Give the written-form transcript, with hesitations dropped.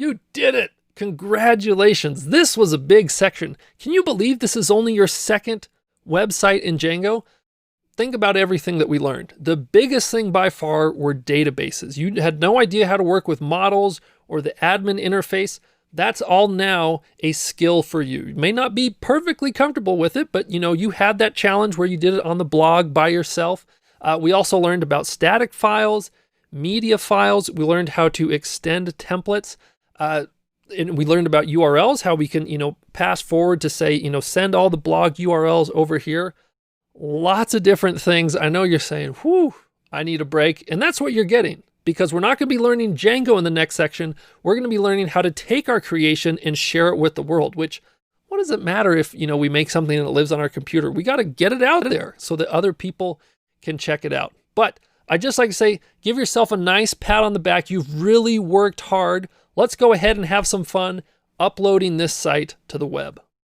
You did it. Congratulations. This was a big section. Can you believe this is only your second website in Django? Think about everything that we learned. The biggest thing by far were databases. You had no idea how to work with models or the admin interface. That's all now a skill for you. You may not be perfectly comfortable with it, but you had that challenge where you did it on the blog by yourself. We also learned about static files, media files. We learned how to extend templates. And we learned about URLs, how we can, pass forward to say, send all the blog URLs over here. Lots of different things. I know you're saying, whew, I need a break. And that's what you're getting, because we're not going to be learning Django in the next section. We're going to be learning how to take our creation and share it with the world, which, what does it matter if, we make something that lives on our computer? We got to get it out there so that other people can check it out. But I just like to say, give yourself a nice pat on the back. You've really worked hard. Let's go ahead and have some fun uploading this site to the web.